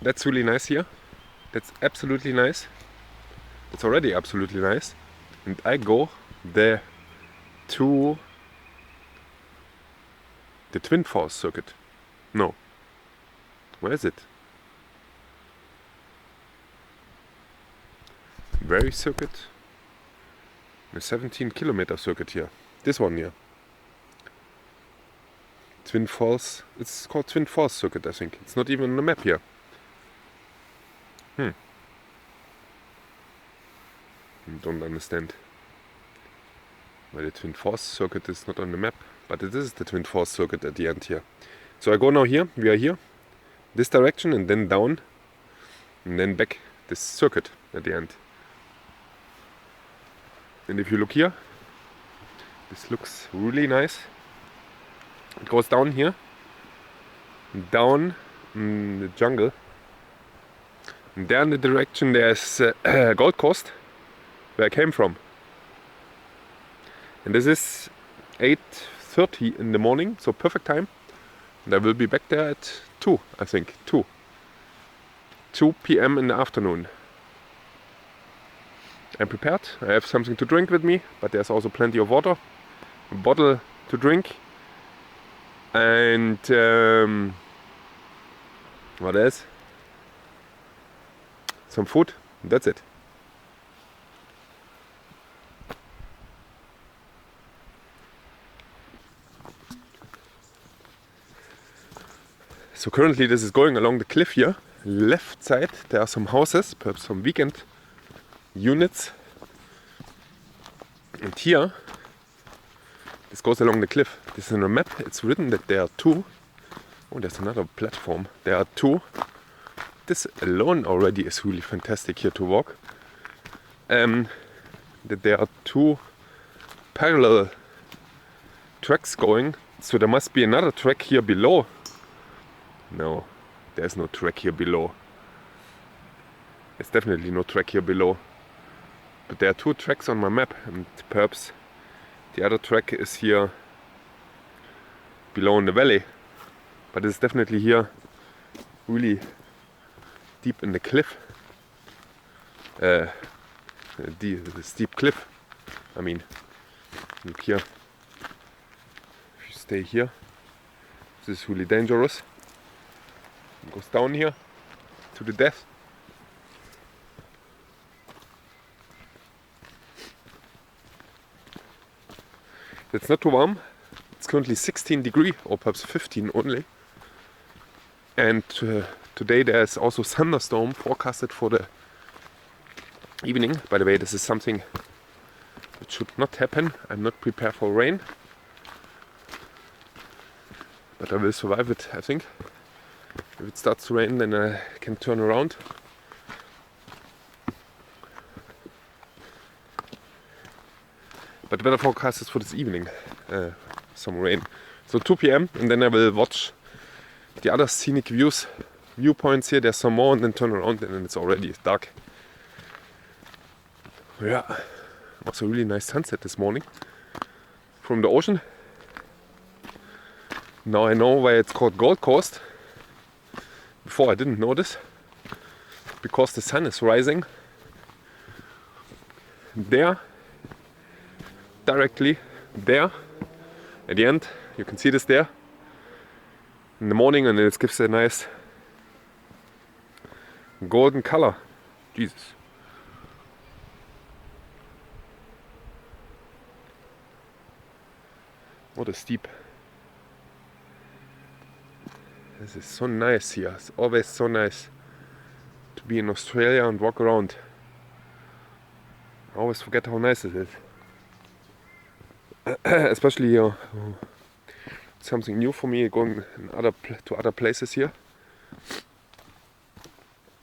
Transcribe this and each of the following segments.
That's really nice here. That's absolutely nice. It's already absolutely nice. And I go there to the Twin Falls circuit. No. Where is it? Very circuit. A 17-kilometer circuit here. This one here. Twin Falls. It's called Twin Falls circuit, I think. It's not even on the map here. I don't understand why the Twin Falls circuit is not on the map. But it is the Twin Falls circuit at the end here. So I go now here. We are here. This direction and then down. And then back this circuit at the end. And if you look here, this looks really nice. It goes down here, down in the jungle. And there in the direction there's Gold Coast, where I came from. And this is 8:30 in the morning, so perfect time. And I will be back there at 2, I think, 2 p.m. in the afternoon. I'm prepared. I have something to drink with me, but there's also plenty of water, a bottle to drink, and what else? Some food. That's it. So currently this is going along the cliff here. Left side there are some houses, perhaps some weekend units, and here this goes along the cliff. This is on a map. It's written that there are 2. Oh, there's another platform. There are 2. This alone already is really fantastic here to walk. That there are 2 parallel tracks going, so there must be another track here below. No, there's no track here below. There's definitely no track here below. But there are 2 tracks on my map, and perhaps the other track is here below in the valley. But it's definitely here, really deep in the cliff. The steep cliff. I mean, look here. If you stay here, this is really dangerous. It goes down here to the death. It's not too warm. It's currently 16 degrees or perhaps 15 only. And today there's also thunderstorm forecasted for the evening. By the way, this is something that should not happen. I'm not prepared for rain. But I will survive it, I think. If it starts to rain, then I can turn around. But the weather forecast is for this evening, some rain. So 2 p.m. and then I will watch the other scenic viewpoints here. There's some more, and then turn around and then it's already dark. Yeah, also really nice sunset this morning from the ocean. Now I know why it's called Gold Coast. Before I didn't know this, because the sun is rising there, directly there at the end. You can see this there in the morning, and it gives a nice golden color. Jesus. What a steep. This is so nice here. It's always so nice to be in Australia and walk around. I always forget how nice it is. Especially here, something new for me, going to other places here.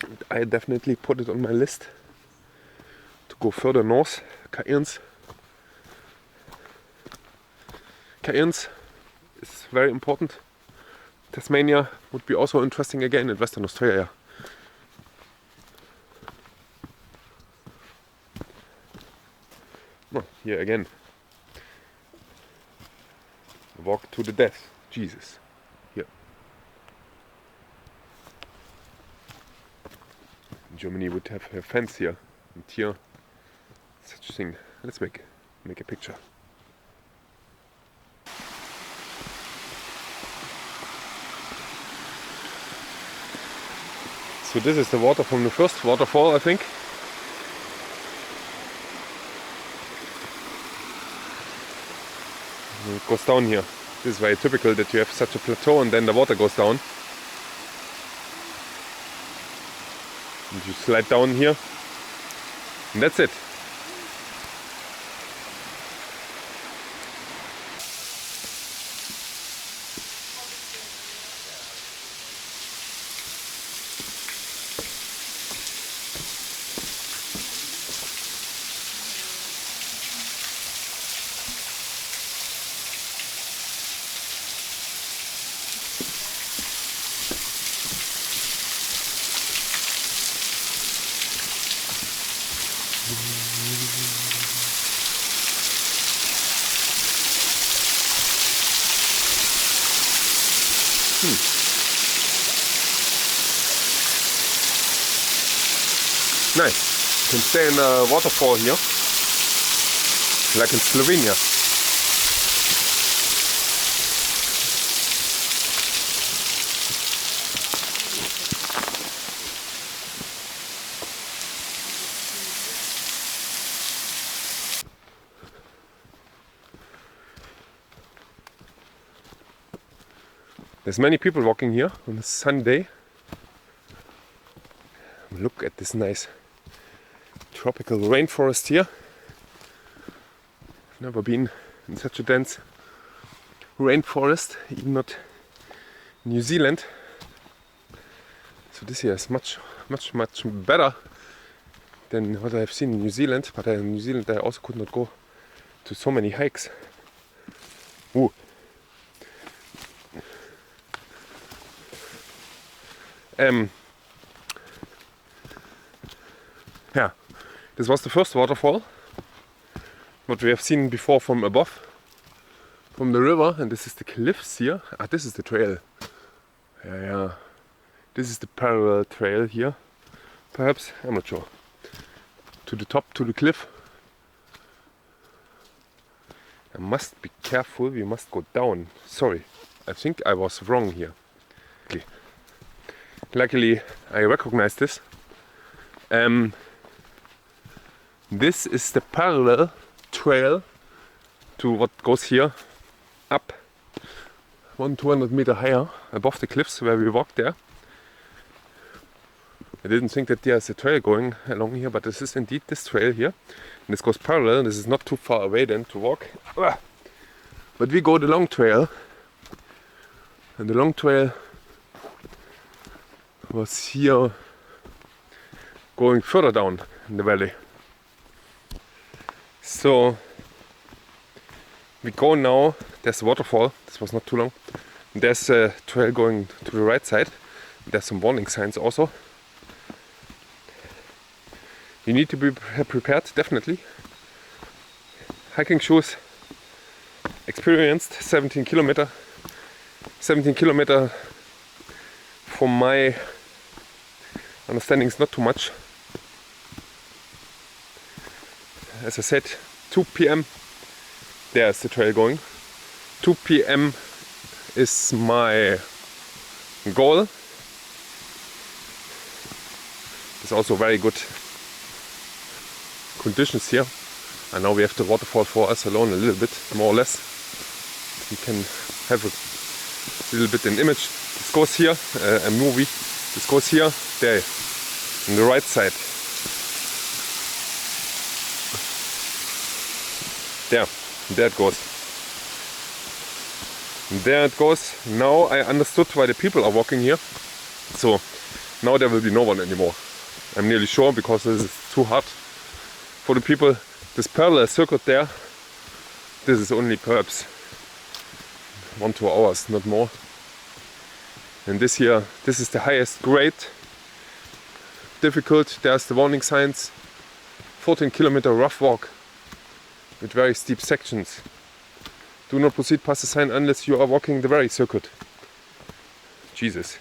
And I definitely put it on my list to go further north. Cairns. Cairns is very important. Tasmania would be also interesting again, in Western Australia. Oh, here again. Walk to the death. Jesus. Here. Germany would have a fence here, and here, such a thing. Let's make a picture. So this is the water from the first waterfall, I think. And it goes down here. This is very typical that you have such a plateau and then the water goes down. And you slide down here. And that's it. Nice. You can stay in the waterfall here, like in Slovenia. There's many people walking here on a sunny day. Look at this nice tropical rainforest here. I've never been in such a dense rainforest, even not New Zealand. So this here is much better than what I've seen in New Zealand. But in New Zealand I also could not go to so many hikes. Ooh. Yeah, this was the first waterfall, what we have seen before from above, from the river, and this is the cliffs here. Ah, this is the trail. Yeah. This is the parallel trail here, perhaps, I'm not sure. To the top, to the cliff. I must be careful, we must go down. Sorry, I think I was wrong here. Okay. Luckily, I recognize this. This is the parallel trail to what goes here up 200 meter higher above the cliffs where we walked there. I didn't think that there's a trail going along here, but this is indeed this trail here. And this goes parallel, this is not too far away then to walk. But we go the long trail, and the long trail was here going further down in the valley. So we go now, there's a waterfall, this was not too long. There's a trail going to the right side. There's some warning signs also. You need to be prepared, definitely. Hiking shoes, experienced, 17 kilometer. 17 kilometer from my understanding is not too much. As I said, 2 p.m. there's the trail going. 2 p.m. is my goal. There's also very good conditions here. And now we have the waterfall for us alone a little bit, more or less. You can have a little bit an image. This goes here, a movie. This goes here, there, on the right side. There it goes. There it goes. Now I understood why the people are walking here. So now there will be no one anymore. I'm nearly sure, because this is too hard for the people. This parallel circuit there, this is only perhaps 1-2 hours, not more. And this here, this is the highest grade. Difficult, there's the warning signs. 14 kilometer rough walk with very steep sections. Do not proceed past the sign unless you are walking the very circuit. Jesus.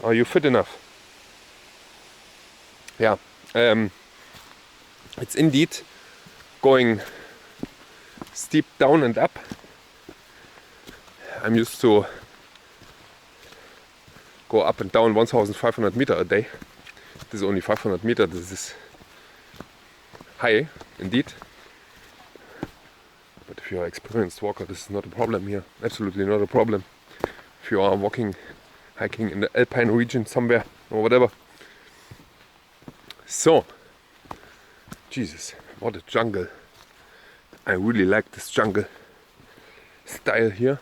Are you fit enough? Yeah, it's indeed going steep down and up. I'm used to go up and down 1,500 meters a day. This is only 500 meters. This is high indeed. But if you're an experienced walker, this is not a problem here. Absolutely not a problem. If you are walking, hiking in the alpine region somewhere or whatever. So, Jesus, what a jungle. I really like this jungle style here.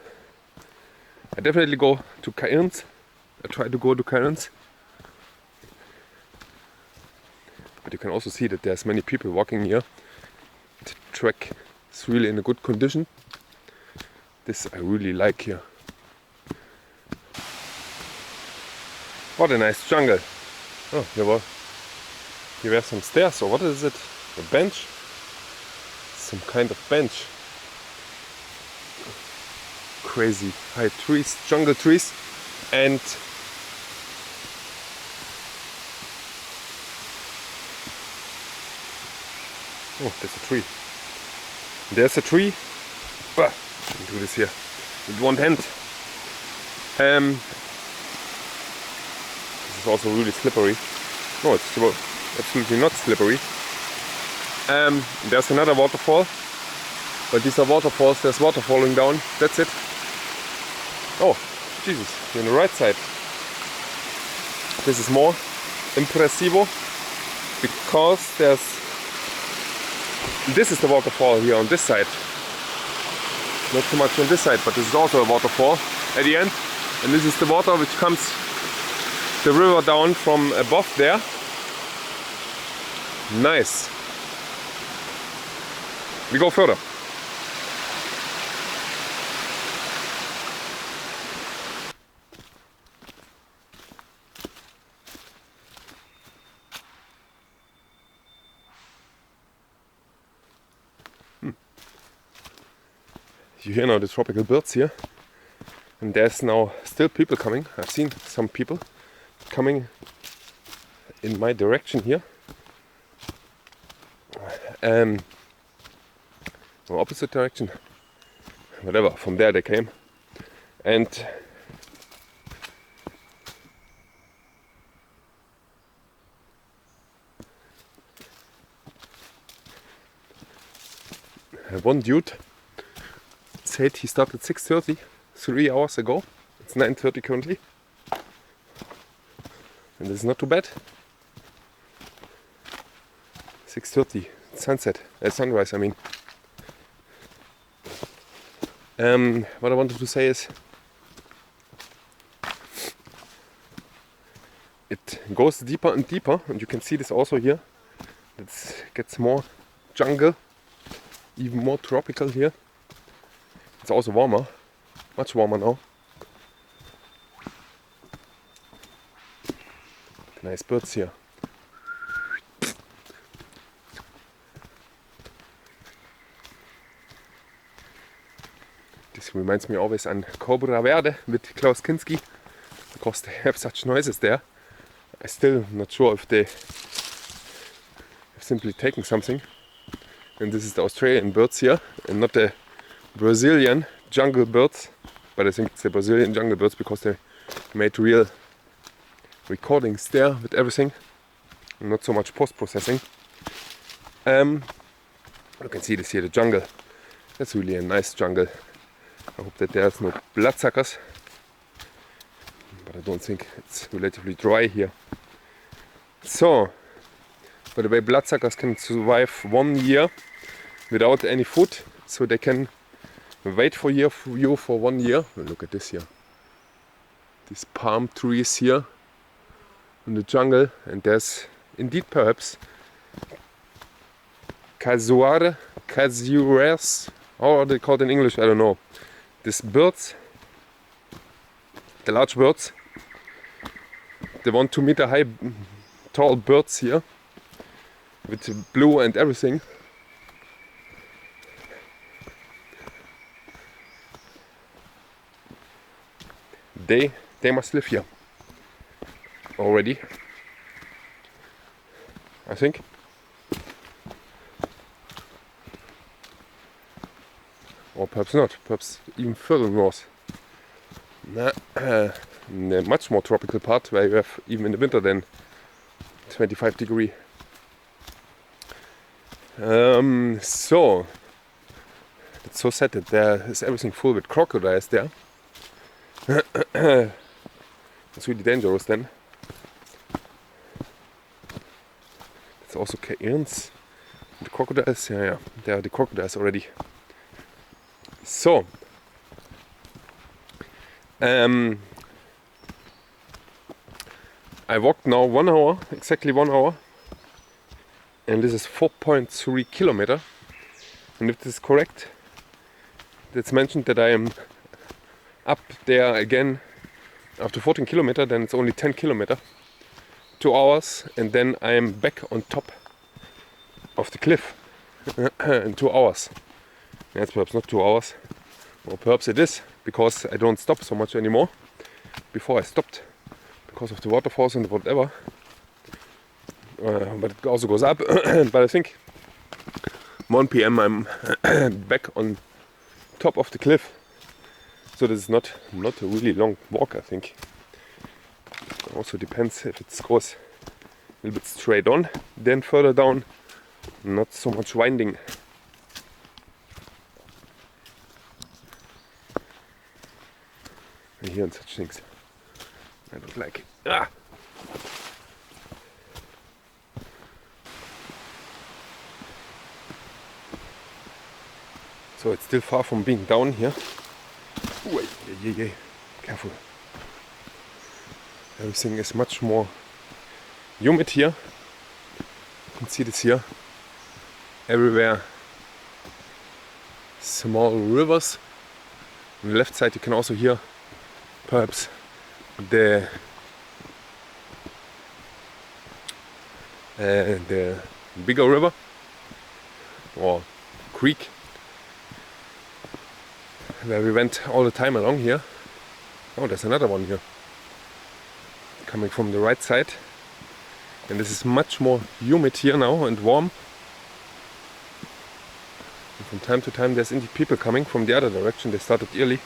I definitely go to cairns. I try to go to cairns. But you can also see that there's many people walking here. The track is really in a good condition. This I really like here. What a nice jungle. Oh, here were some stairs, or what is it? A bench? Some kind of bench. Crazy high trees, jungle trees, and oh, there's a tree. There's a tree. Bah, let me do this here with one hand. This is also really slippery. No, it's absolutely not slippery. There's another waterfall, but these are waterfalls. There's water falling down. That's it. Oh, Jesus! You're on the right side. This is more impressivo because this is the waterfall here on this side. Not too much on this side, but this is also a waterfall at the end. And this is the water which comes the river down from above there. Nice. We go further. You hear now the tropical birds here, and there's now still people coming. I've seen some people coming in my direction here. Or opposite direction, whatever, from there they came. And one dude said he started 6:30, 3 hours ago. It's 9:30 currently. And this is not too bad. 6:30, sunset, sunrise I mean. What I wanted to say is it goes deeper and deeper, and you can see this also here. It gets more jungle, even more tropical here. It's also warmer, much warmer now. Nice birds here. This reminds me always on Cobra Verde with Klaus Kinski, because they have such noises there. I'm still not sure if they have simply taken something. And this is the Australian birds here, and not the Brazilian jungle birds. But I think it's the Brazilian jungle birds because they made real recordings there with everything, and not so much post-processing. You can see this here, the jungle. That's really a nice jungle. I hope that there's no bloodsuckers, but I don't think it's relatively dry here. So, by the way, bloodsuckers can survive 1 year without any food, so they can wait for you for 1 year. Look at this here. These palm trees here in the jungle, and there's indeed perhaps casuares, how are they called in English? I don't know. These birds, the large birds, the 1 2 meter high tall birds here with blue and everything. They must live here. already, I think. Or perhaps not, perhaps even further north. In a much more tropical part where you have even in the winter then 25 degree. So it's so sad that there is everything full with crocodiles there. It's really dangerous then. It's also cairns. The crocodiles, yeah, there are the crocodiles already. So I walked now 1 hour, exactly 1 hour, and this is 4.3 kilometer. And if this is correct, it's mentioned that I am up there again after 14 kilometer, then it's only 10 kilometer, 2 hours, and then I am back on top of the cliff in 2 hours. That's perhaps not 2 hours, or perhaps it is, because I don't stop so much anymore. Before I stopped because of the waterfalls and whatever, but it also goes up. But I think 1 p.m. I'm back on top of the cliff, so this is not a really long walk, I think. It also depends if it goes a little bit straight on, then further down, not so much winding. I hear such things I don't like. Ah! So it's still far from being down here. Ooh, yeah. Careful. Everything is much more humid here. You can see this here. Everywhere small rivers. On the left side you can also hear perhaps the bigger river or creek where we went all the time along here. Oh, there's another one here coming from the right side, and this is much more humid here now and warm. And from time to time there's indeed people coming from the other direction. They started early,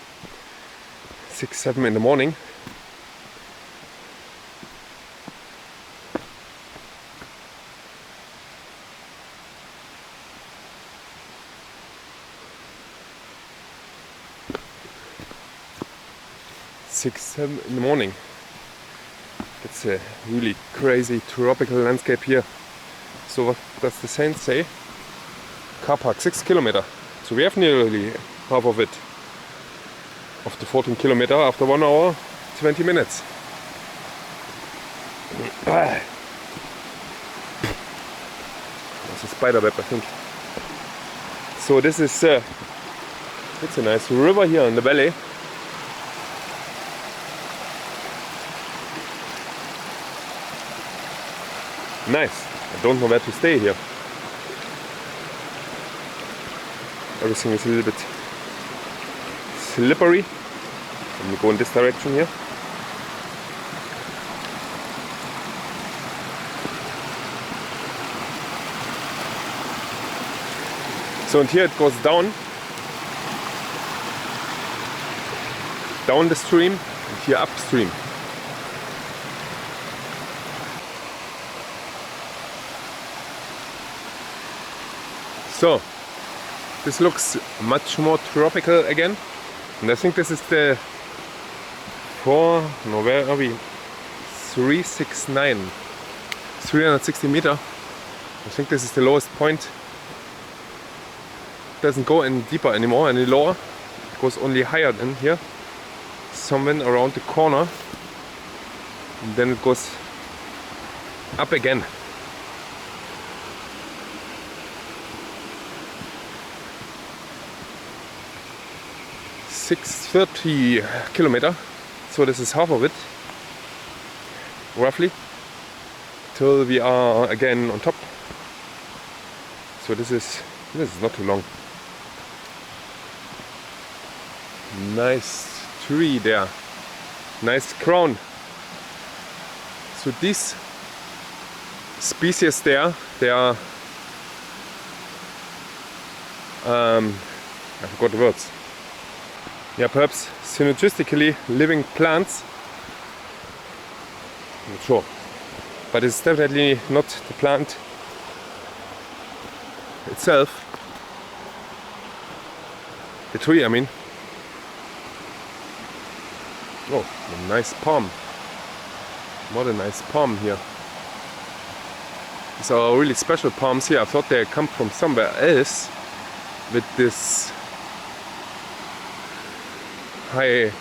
6-7 in the morning. Six, 7 in the morning. It's a really crazy tropical landscape here. So what does the sign say? Car park 6 kilometer. So we have nearly half of it. Of the 14 kilometer after 1 hour, 20 minutes. There's a spider web, I think. So this is it's a nice river here in the valley. Nice. I don't know where to stay here. Everything is a little bit slippery. Let me go in this direction here. So and here it goes down the stream, and here upstream. So this looks much more tropical again, and I think this is the where are we? 360 meter. I think this is the lowest point. It doesn't go any deeper anymore, any lower. It goes only higher than here, somewhere around the corner, and then it goes up again. 630 kilometer, so this is half of it, roughly, till we are again on top. So this is not too long. Nice tree there, nice crown. So these species there, they are I forgot the words. Yeah, perhaps synergistically living plants. I'm not sure, but it's definitely not the plant itself. The tree, I mean. Oh, a nice palm. What a nice palm here. These are really special palms here. I thought they come from somewhere else with this high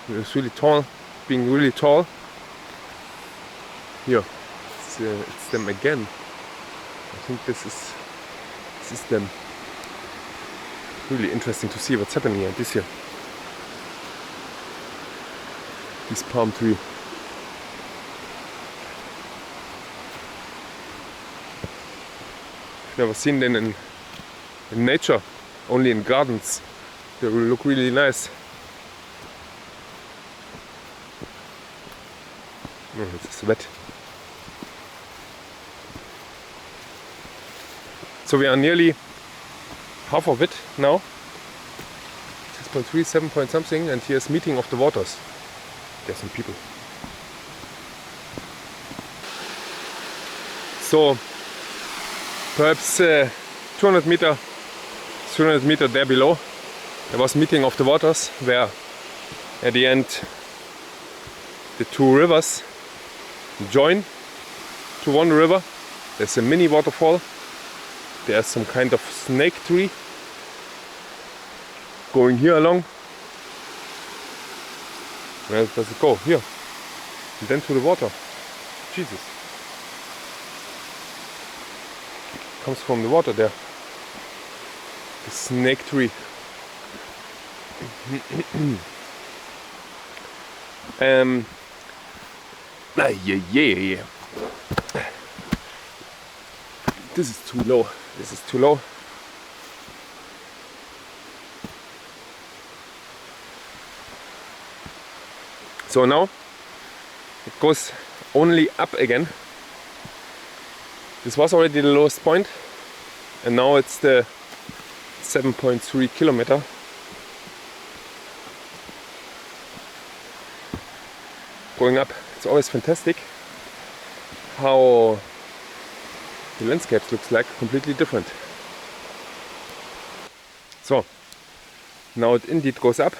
it's really tall, being really tall. Here, it's them again. I think this is them. Really interesting to see what's happening here this year. This palm tree. Never seen them in nature, only in gardens. They will look really nice. Oh, it's wet. So we are nearly half of it now. 6.3, 7 point something, and here's meeting of the waters. There's some people. So perhaps 200 meter, 300 meter there below, there was meeting of the waters, where at the end the two rivers join to one river. There's a mini waterfall. There's some kind of snake tree going here along. Where does it go? Here. And then to the water. Jesus. Comes from the water there. The snake tree. Yeah. This is too low. This is too low. So now it goes only up again. This was already the lowest point, and now it's the 7.3 kilometer. Going up. It's always fantastic how the landscape looks like, completely different. So now it indeed goes up.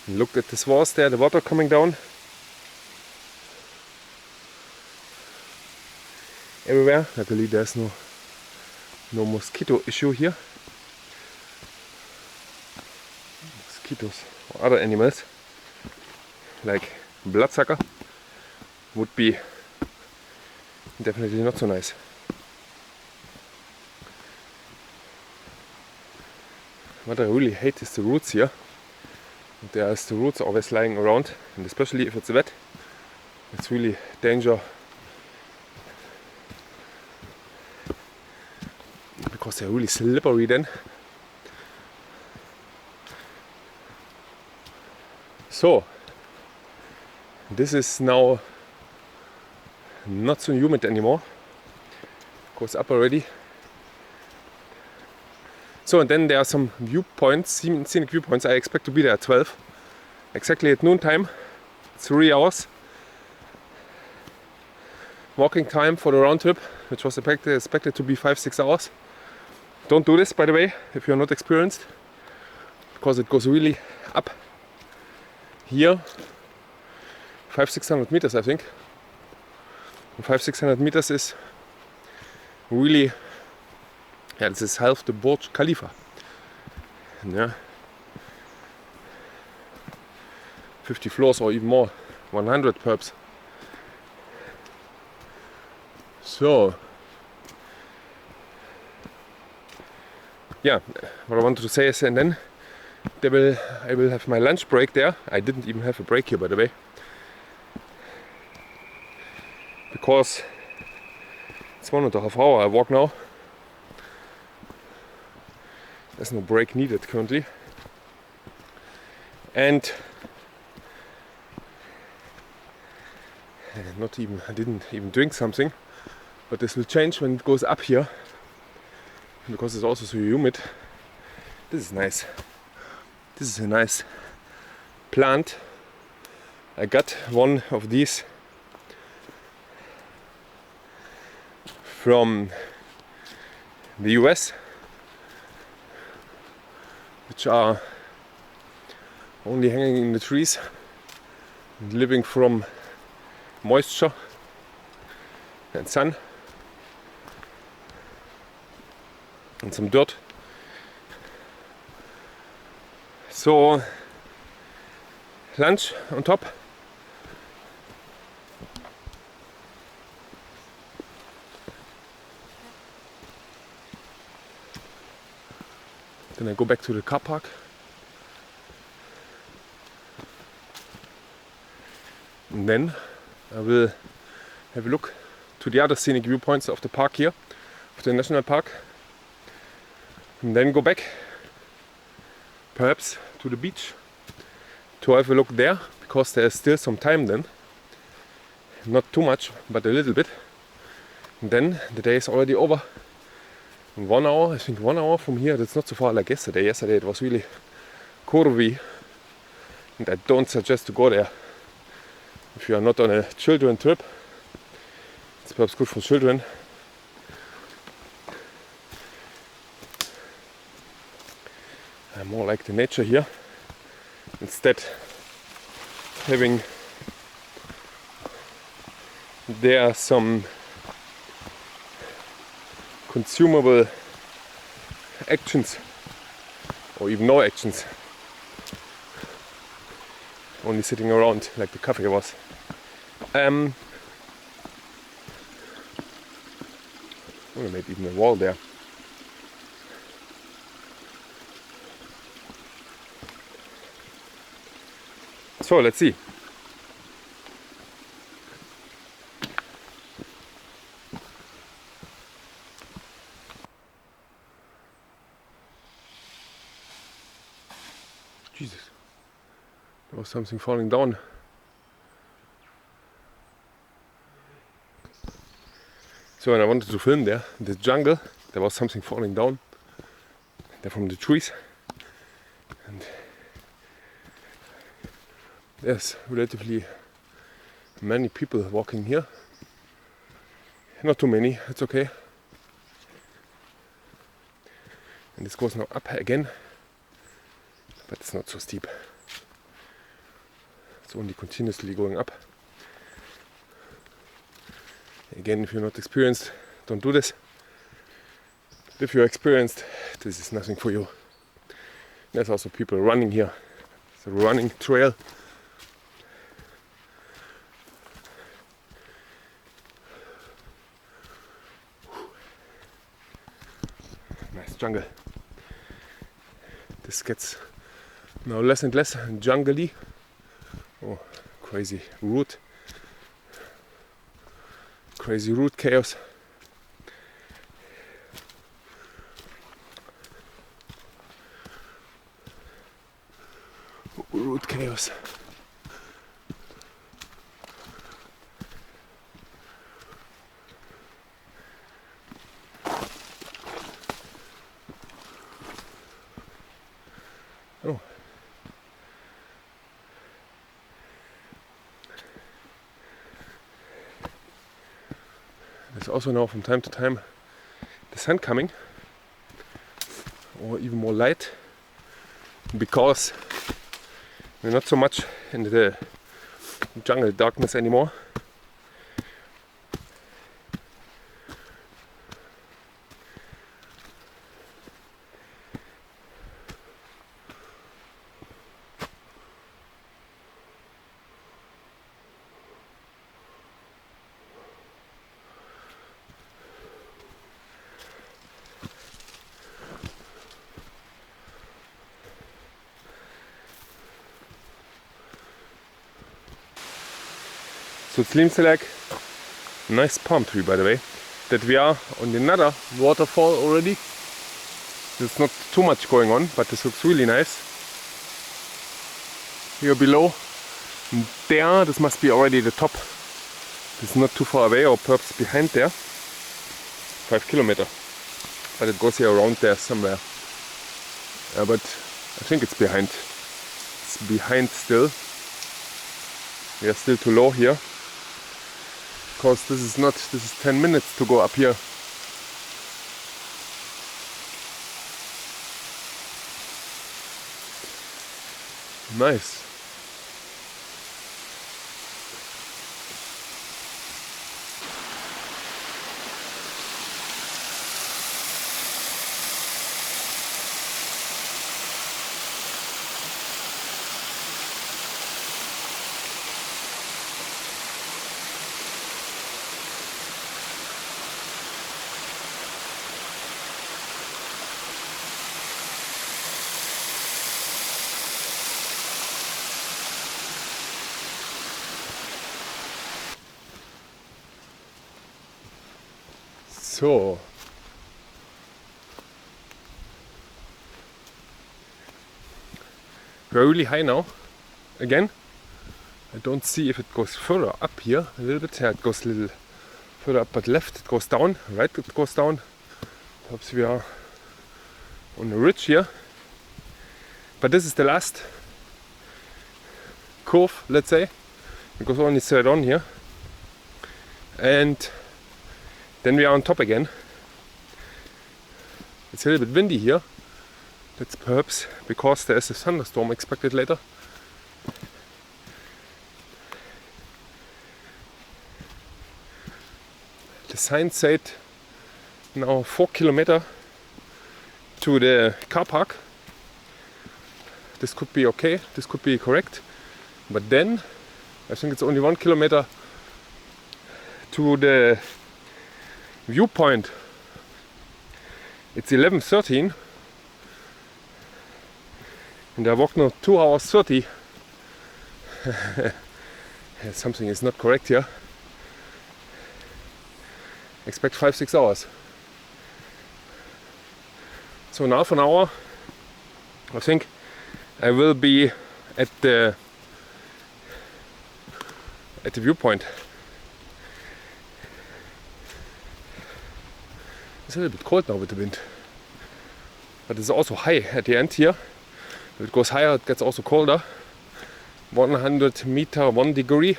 Look at this walls there, the water coming down everywhere. Luckily there's no mosquito issue here. Mosquitoes or other animals like bloodsucker would be definitely not so nice. What I really hate is the roots here. There's the roots always lying around, and especially if it's wet, it's really danger, because they're really slippery then. So this is now not so humid anymore. Goes up already. So, and then there are some viewpoints, scenic viewpoints. I expect to be there at 12, exactly at noon time. 3 hours walking time for the round trip, which was expected to be 5-6 hours. Don't do this, by the way, if you're not experienced, because it goes really up here, 500-600 meters, I think. 500-600 meters is really, yeah, this is half the Burj Khalifa. Yeah, 50 floors or even more, 100 perhaps. So, yeah, what I wanted to say is, and then I will have my lunch break there. I didn't even have a break here, by the way, because it's 1.5 hours I walk now. There's no break needed currently. And I didn't even drink something, but this will change when it goes up here, because it's also so humid. This is nice. This is a nice plant. I got one of these from the US, which are only hanging in the trees, living from moisture and sun and some dirt. So lunch on top. Then I go back to the car park. And then I will have a look to the other scenic viewpoints of the park here, of the national park. And then go back, perhaps to the beach, to have a look there, because there is still some time then. Not too much, but a little bit. And then the day is already over. In 1 hour, I think 1 hour from here, that's not so far like yesterday. Yesterday it was really curvy, and I don't suggest to go there. If you are not on a children trip, it's perhaps good for children. I more like the nature here. Instead, having there some consumable actions, or even no actions, only sitting around like the cafe was. Oh, maybe even a wall there. So let's see. Jesus, there was something falling down. So when I wanted to film there, in the jungle, there was something falling down. They're from the trees. And there's relatively many people walking here. Not too many, it's okay. And this goes now up again, but it's not so steep. It's only continuously going up. Again, if you're not experienced, don't do this. If you're experienced, this is nothing for you. There's also people running here. It's a running trail. Nice jungle. This gets now less and less jungly. Oh, crazy root chaos. Root chaos. Oh. There's also now from time to time the sun coming, or even more light, because we're not so much in the jungle darkness anymore. So it seems like a nice palm tree, by the way, that we are on another waterfall already. There's not too much going on, but this looks really nice. here below. And there, this must be already the top. It's not too far away, or perhaps behind there. 5 kilometers. But it goes here around there somewhere. But I think it's behind. It's behind still. We are still too low here. Because this is 10 minutes to go up here. Nice. So, we're really high now, again. I don't see if it goes further up here, a little bit. Yeah, it goes a little further up, but left it goes down, right it goes down. Perhaps we are on a ridge here. But this is the last curve, let's say. It goes only straight on here. And then we are on top again. It's a little bit windy here. That's perhaps because there is a thunderstorm expected later. The sign said now 4 kilometers to the car park. This could be okay, this could be correct. But then I think it's only 1 kilometer to the viewpoint. It's 11:13 and I walked now 2 hours 30. Something is not correct here. Expect 5-6 hours. So now for an hour I think I will be at the viewpoint. It's a little bit cold now with the wind, but it's also high at the end here. If it goes higher, it gets also colder. 100 meter, 1 degree.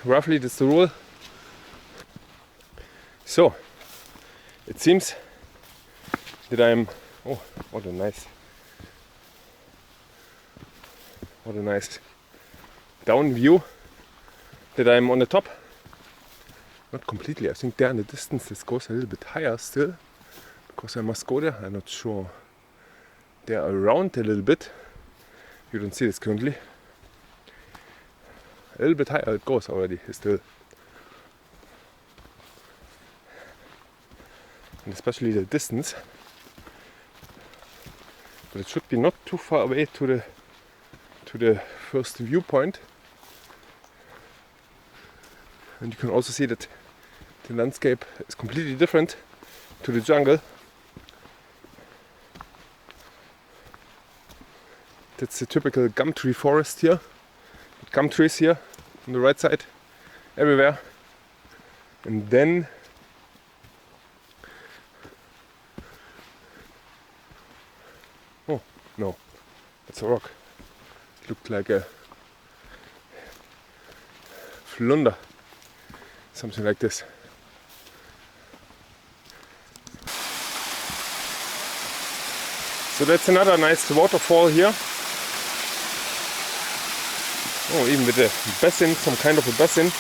Roughly, that's the rule. So, it seems that I'm. Oh, what a nice down view. That I'm on the top. Not completely, I think there in the distance this goes a little bit higher still, because I must go there. I'm not sure. They're around a little bit. You don't see this currently. A little bit higher it goes already still. And especially the distance. But it should be not too far away to the first viewpoint. And you can also see that the landscape is completely different to the jungle. That's the typical gum tree forest here. Gum trees here on the right side, everywhere. And then oh no, that's a rock. It looked like a flunder. Something like this. So that's another nice waterfall here. Oh, even with a basin, some kind of a basin.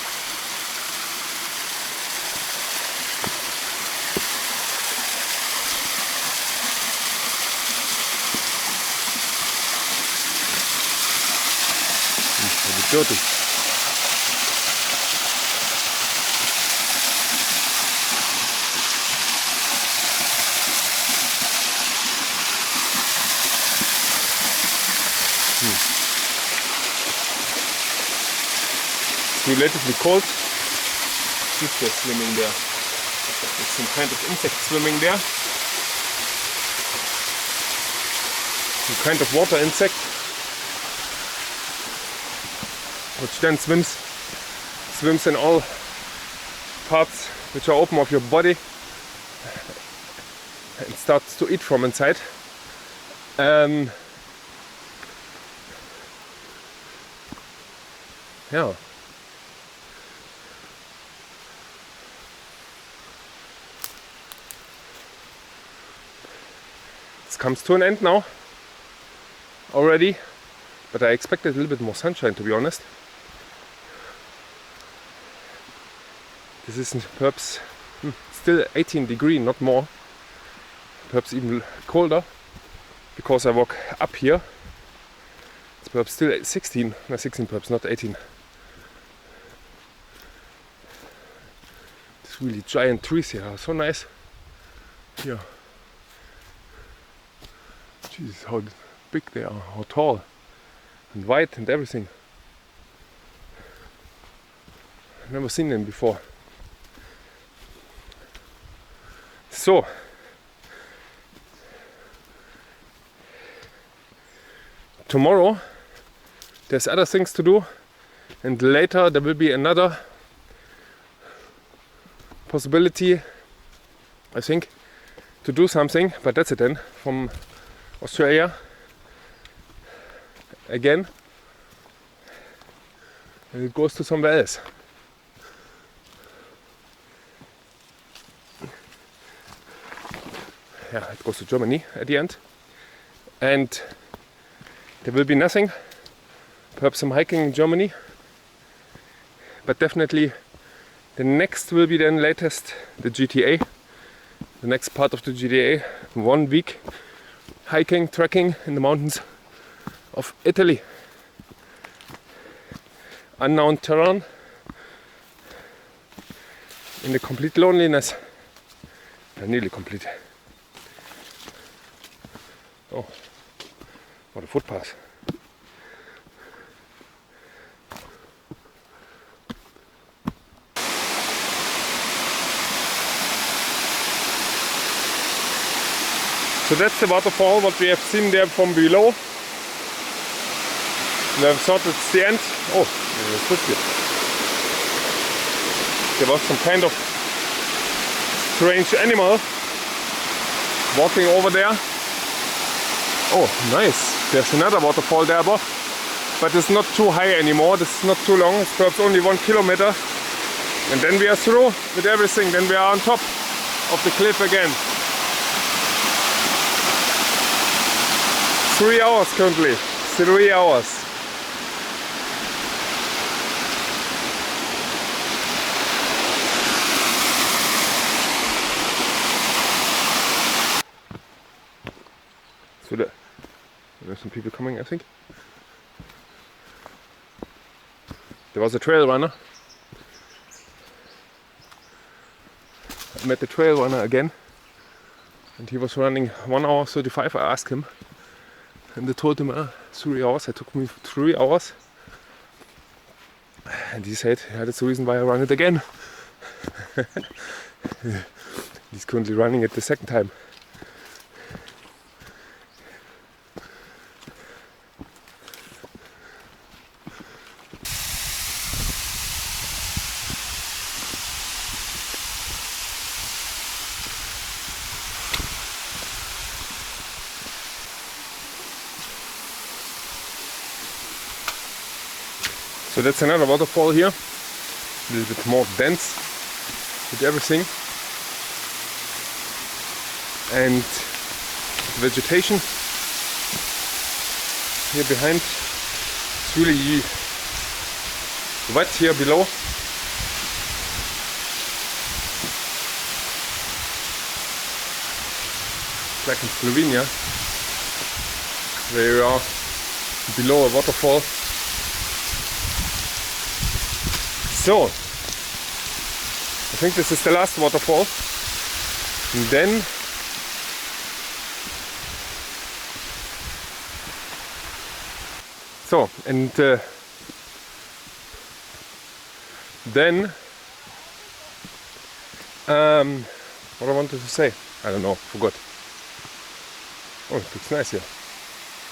It's a bit dirty. Relatively cold. Who's there swimming there? There's some kind of insect swimming there. Some kind of water insect. which then swims in all parts which are open of your body and starts to eat from inside. Yeah. This comes to an end now already, but I expected a little bit more sunshine, to be honest. This is perhaps still 18 degrees, not more. Perhaps even colder, because I walk up here. It's perhaps still 16, no 16 perhaps, not 18. These really giant trees here are so nice. Here. Jesus, how big they are, how tall and wide and everything. I've never seen them before. So, tomorrow there's other things to do, and later there will be another possibility, I think, to do something, but that's it then, from Australia again, and it goes to somewhere else. Yeah, it goes to Germany at the end, and there will be nothing, perhaps some hiking in Germany, but definitely the next will be then latest the GTA, the next part of the GTA, 1 week hiking, trekking in the mountains of Italy. Unknown terrain, in the complete loneliness, nearly complete. Oh, what a footpath. So that's the waterfall, what we have seen there from below. And I thought it's the end. Oh, what's this here? There was some kind of strange animal walking over there. Oh, nice. There's another waterfall there above, but it's not too high anymore. This is not too long. It's perhaps only 1 kilometer. And then we are through with everything. Then we are on top of the cliff again. 3 hours currently. 3 hours. So there's some people coming, I think. There was a trail runner. I met the trail runner again, and he was running 1 hour 35. I asked him, and I told him 3 hours. It took me 3 hours, and he said, yeah, that's the reason why I run it again. He's currently running it the second time. So that's another waterfall here, a little bit more dense with everything, and the vegetation here behind. It's really wet here below. It's like in Slovenia, where you are below a waterfall. So, I think this is the last waterfall, and then what I wanted to say, I don't know, forgot. Oh, it looks nice here.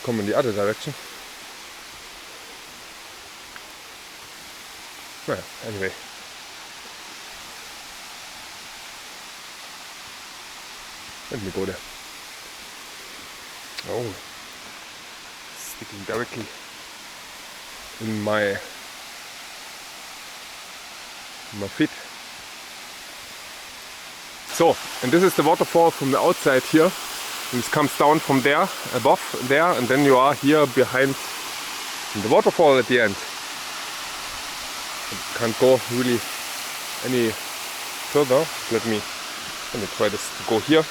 Come in the other direction. Well, anyway. Let me go there. Oh, sticking directly in my feet. So, and this is the waterfall from the outside here. And this comes down from there, above there, and then you are here behind the waterfall at the end. You can't go really any further. Let me try this to go here.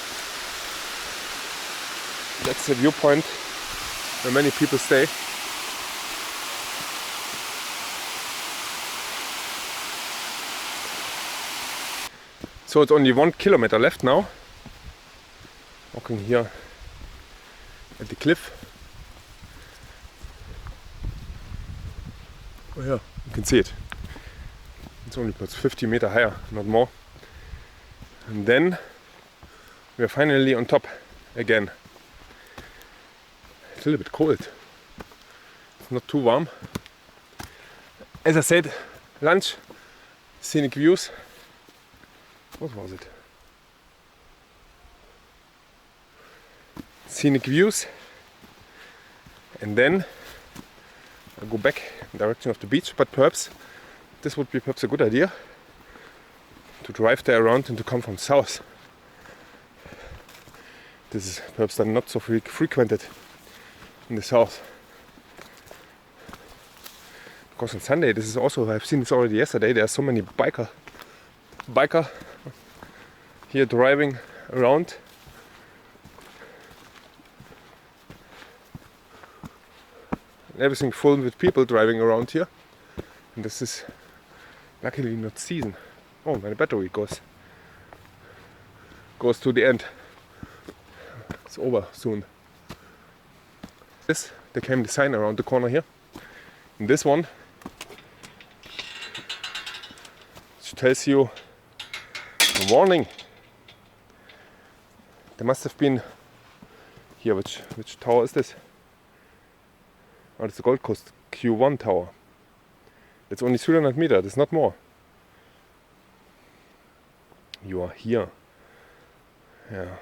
That's the viewpoint where many people stay. So it's only 1 kilometer left now. Walking here at the cliff. Oh yeah, you can see it. It's only about 50 meters higher, not more. And then we are finally on top again. It's a little bit cold. It's not too warm. As I said, lunch, scenic views. What was it? Scenic views. And then I'll go back in the direction of the beach, but perhaps this would be perhaps a good idea to drive there around and to come from south. This is perhaps then not so frequented in the south. Because on Sunday, this is also, I've seen this already yesterday, there are so many biker here driving around. Everything full with people driving around here. And this is luckily not season. Oh, my battery goes to the end. It's over soon. This, there came the sign around the corner here. And this one, which tells you a warning. There must have been here. Which tower is this? Oh, it's the Gold Coast Q1 tower. It's only 300 meters. There's not more. You are here. Yeah.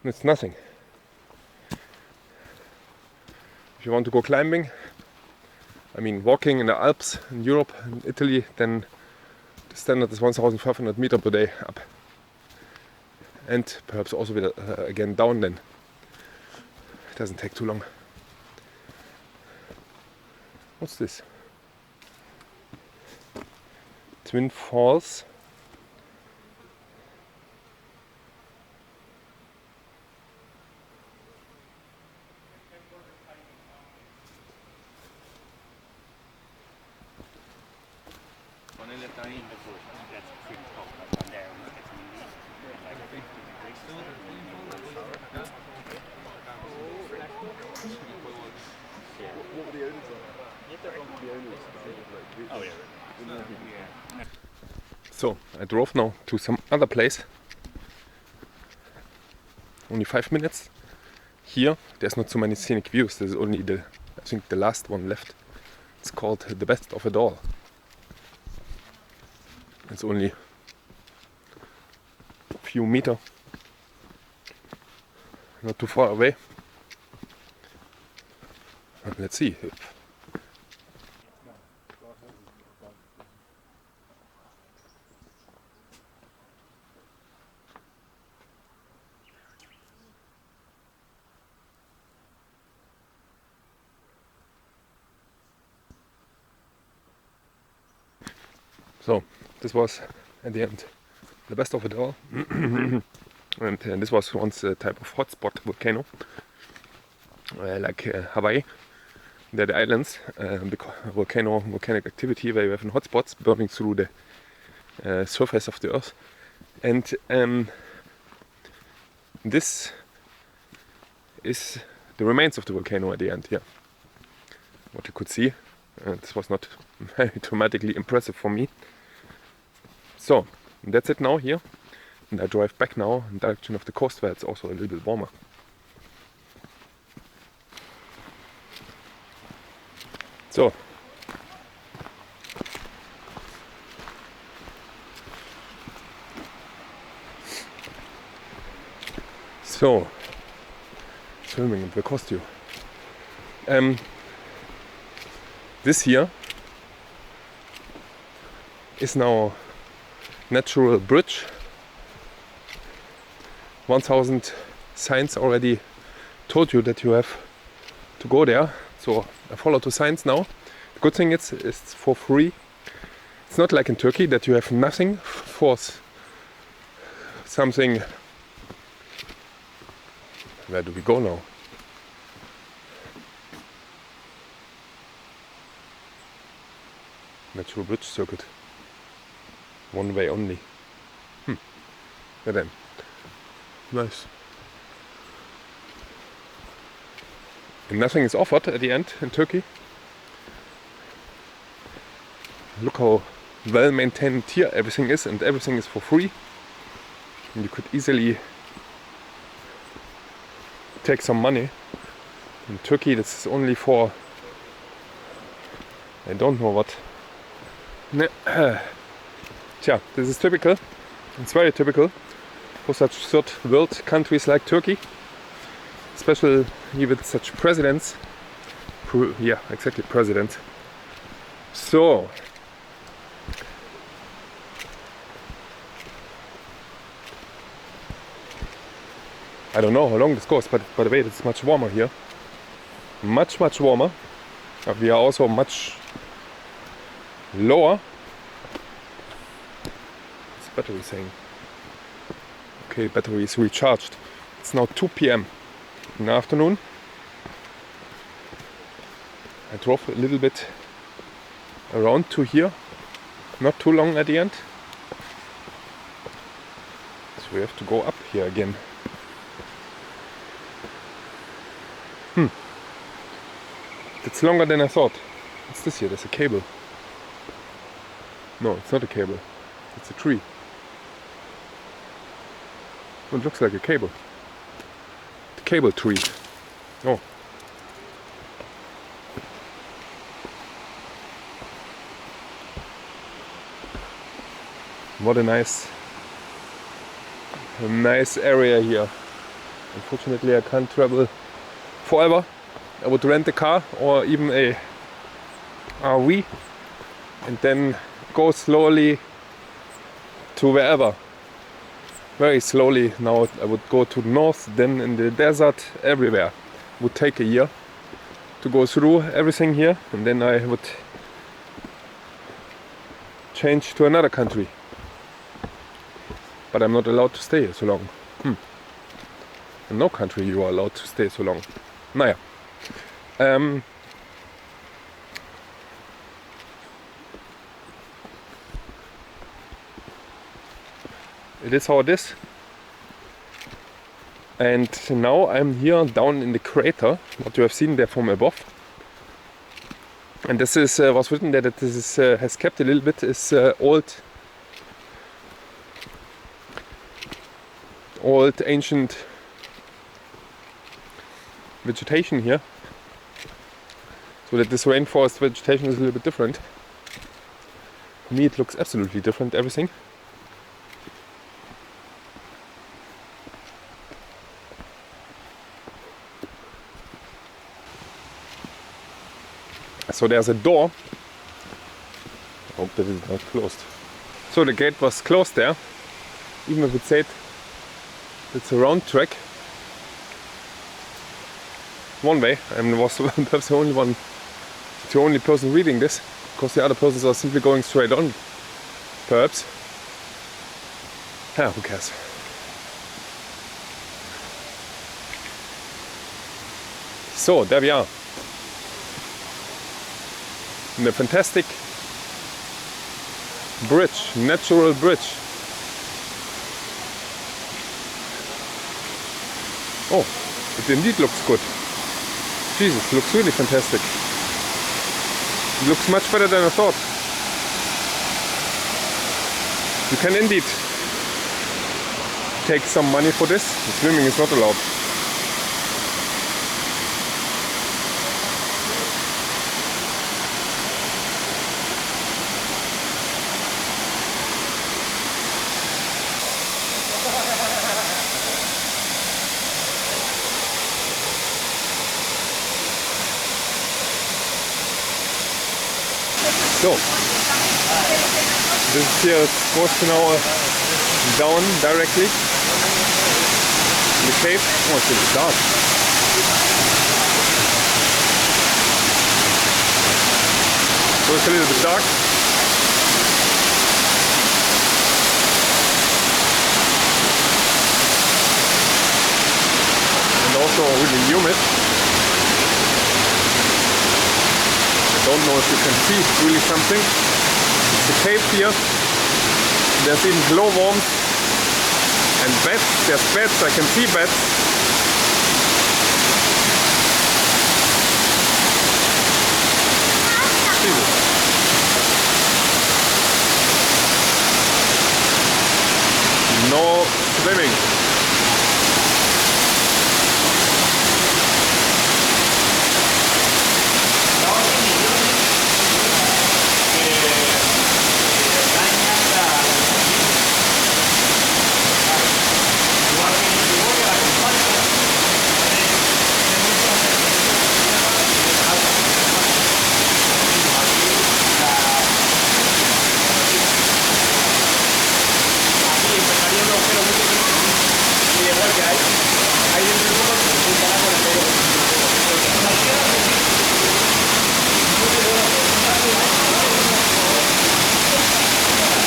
It's nothing. If you want to go climbing, I mean walking in the Alps in Europe and Italy, then the standard is 1,500 meters per day up. And perhaps also with again down then. It doesn't take too long. What's this? Twin Falls. So I drove now to some other place. Only 5 minutes. Here there's not so many scenic views. There's only I think the last one left. It's called the best of it all. It's only a few meters, not too far away. Let's see. So this was at the end the best of it all. And this was once a type of hotspot volcano, like Hawaii. They're the islands, volcanic activity where you have hotspots burning through the surface of the earth. And this is the remains of the volcano at the end here. What you could see. This was not very dramatically impressive for me. So that's it now here, and I drive back now in the direction of the coast where it's also a little bit warmer. So So, swimming will cost you. This here is now natural bridge. 1000 signs already told you that you have to go there. So I follow the signs now. The good thing is it's for free. It's not like in Turkey that you have nothing for something. Where do we go now? Natural bridge circuit. One way only. Yeah, then. Nice. And nothing is offered at the end in Turkey. Look how well maintained here everything is, and everything is for free. And you could easily take some money. In Turkey this is only for, I don't know what. Tja, this is typical. It's very typical for such third world countries like Turkey, especially with such presidents. Yeah, exactly, presidents. So, I don't know how long this goes, but by the way, it's much warmer here. Much warmer. But we are also much lower. What's the battery saying? Okay, battery is recharged. It's now 2 p.m. in the afternoon. I drove a little bit around to here. Not too long at the end. So we have to go up here again. It's longer than I thought. What's this here? There's a cable. No, it's not a cable. It's a tree. Oh, it looks like a cable. The cable tree. Oh. What a nice area here. Unfortunately, I can't travel forever. I would rent a car or even a RV and then go slowly to wherever. Very slowly. Now I would go to the north, then in the desert, everywhere. It would take a year to go through everything here, and then I would change to another country. But I'm not allowed to stay so long. In no country you are allowed to stay so long. Naja. It is how it is. And now I'm here down in the crater, what you have seen there from above. And this is was written there that this is, has kept a little bit is old ancient vegetation here. So that this rainforest vegetation is a little bit different. For me it looks absolutely different, everything. So there's a door. I hope that it's not closed. So the gate was closed there. Even if it said it's a round track. One way, and was perhaps the only person reading this, because the other persons are simply going straight on. Perhaps. Yeah, who cares? So there we are. In the fantastic bridge, natural bridge. Oh, it indeed looks good. Jesus, looks really fantastic. It looks much better than I thought. You can indeed take some money for this. The swimming is not allowed. So, this here is supposed to now down directly in the cave. Oh, it's really dark. So it's a little bit dark. And also really humid. I don't know if you can see really something. It's a cave here. There's even glowworms and bats. There's bats. I can see bats. Jesus. No swimming.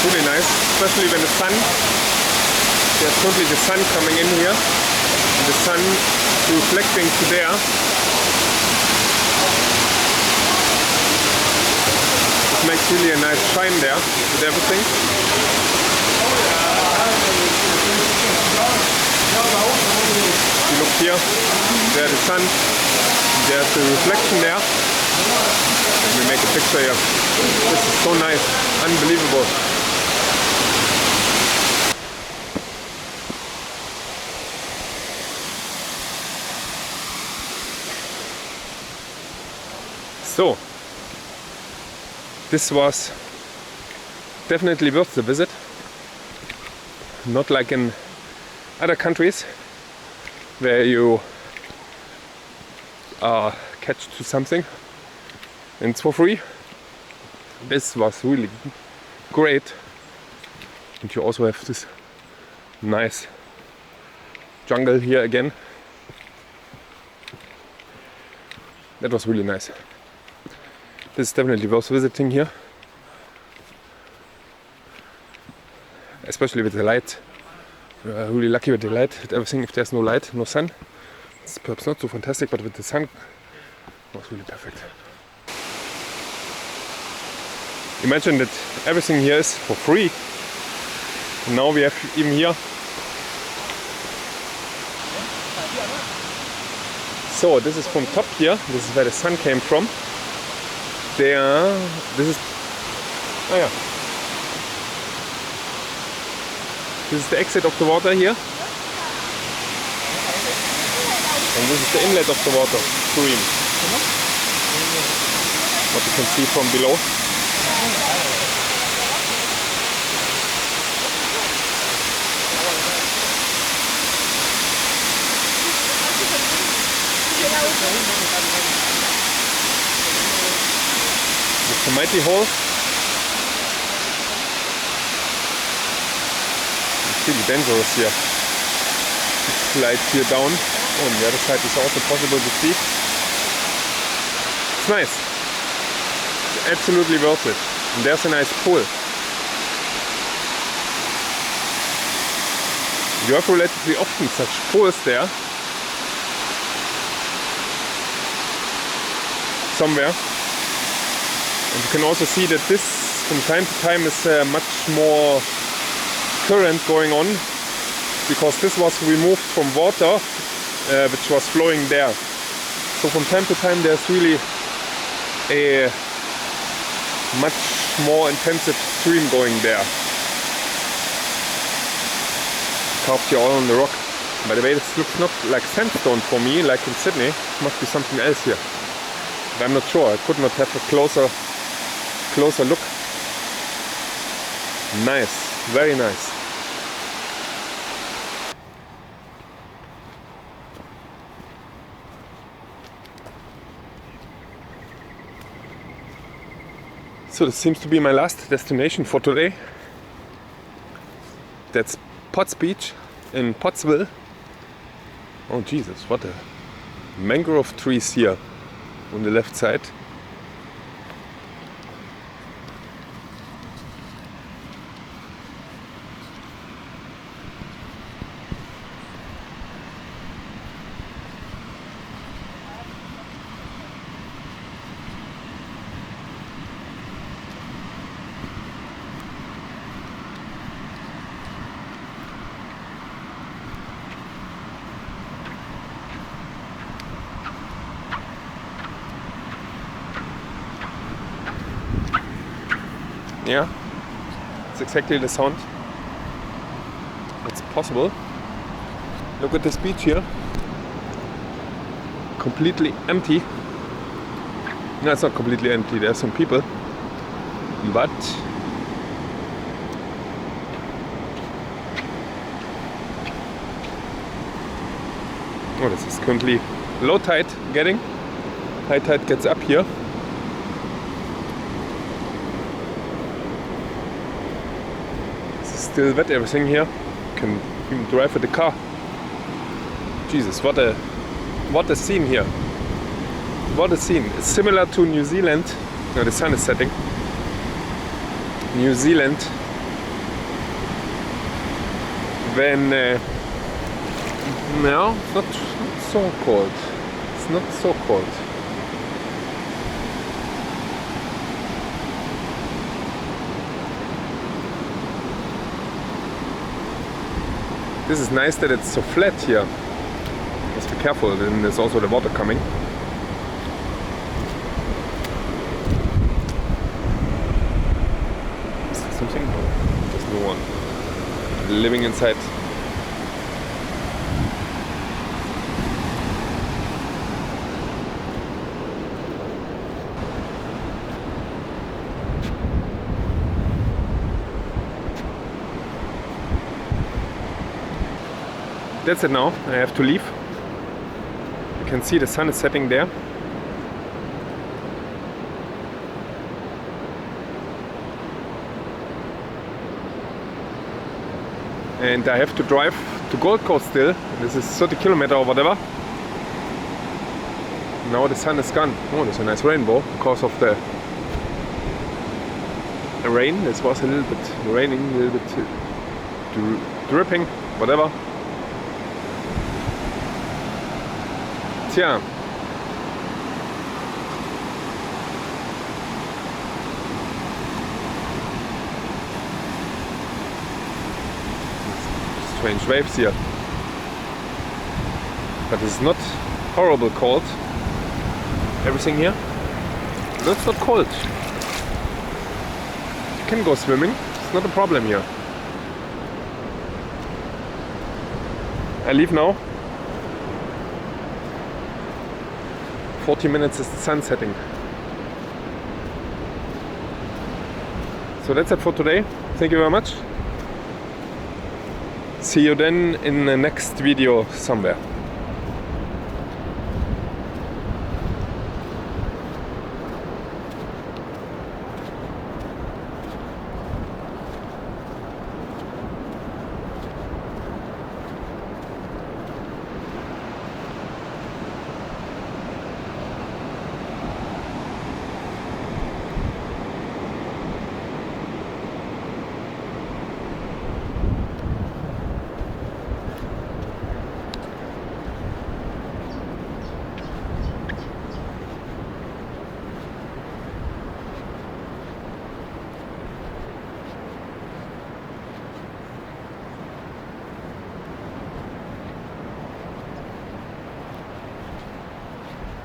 Really nice, especially when the sun, there's totally the sun coming in here, and the sun reflecting to there. It makes really a nice shine there with everything. If you look here, there's the sun, there's the reflection there. Let me make a picture here. This is so nice, unbelievable. So, this was definitely worth the visit. Not like in other countries where you are catch to something and it's for free. This was really great. And you also have this nice jungle here again. That was really nice. This is definitely worth visiting here, especially with the light. We're really lucky with the light, with everything. If there's no light, no sun, it's perhaps not so fantastic, but with the sun, it was really perfect. Imagine that everything here is for free. And now we have even here. So this is from top here. This is where the sun came from. There, this is, oh yeah, this is the exit of the water here, and this is the inlet of the water stream, what you can see from below. The mighty hole. It's really dangerous here. Slide here down. Oh, on the other side is also possible to see. It's nice. It's absolutely worth it. And there's a nice pool. You have relatively often such pools there. Somewhere. And you can also see that this from time to time is much more current going on, because this was removed from water which was flowing there. So from time to time there's really a much more intensive stream going there. Carved here all on the rock. By the way, this looks not like sandstone for me, like in Sydney. It must be something else here. But I'm not sure. I could not have a closer look. Nice, very nice. So this seems to be my last destination for today. That's Potts Beach in Pottsville. Oh Jesus, what a mangrove trees here on the left side. Yeah, it's exactly the sound. It's possible. Look at this beach here. Completely empty. No, it's not completely empty. There are some people. But oh, this is currently low tide getting. High tide gets up here. Still wet, everything here. You can even drive with the car. Jesus, what a scene here. What a scene. It's similar to New Zealand. No, the sun is setting. New Zealand. When no, it's not so cold. It's not so cold. This is nice that it's so flat here. Just be careful, then there's also the water coming. Is there something? No, there's no one living inside. That's it now, I have to leave. You can see the sun is setting there. And I have to drive to Gold Coast still. This is 30 kilometers or whatever. Now the sun is gone. Oh, there's a nice rainbow because of the rain. This was a little bit raining, a little bit dripping, whatever. Tja. Strange waves here. But it's not horrible cold. Everything here. No, it's not cold. You can go swimming. It's not a problem here. I leave now. 40 minutes is the sun setting. So that's it for today. Thank you very much. See you then in the next video somewhere.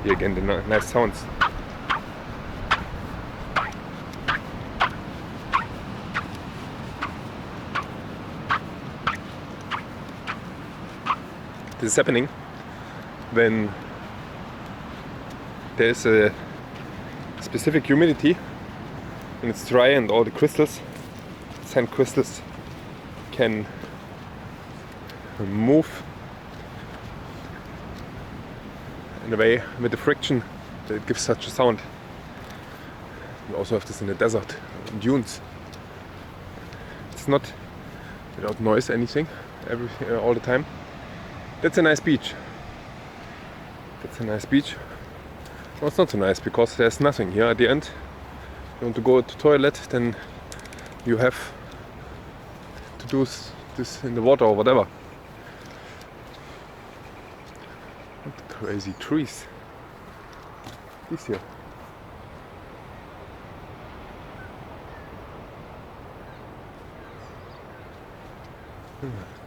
Here again the nice sounds. This is happening when there is a specific humidity and it's dry and all the crystals, sand crystals, can move in a way with the friction that it gives such a sound. You also have this in the desert, dunes. It's not without noise, anything, all the time. That's a nice beach. That's a nice beach. Well, it's not so nice because there's nothing here at the end. You want to go to the toilet, then you have to do this in the water or whatever. What crazy trees. These here.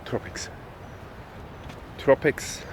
Tropics. Tropics.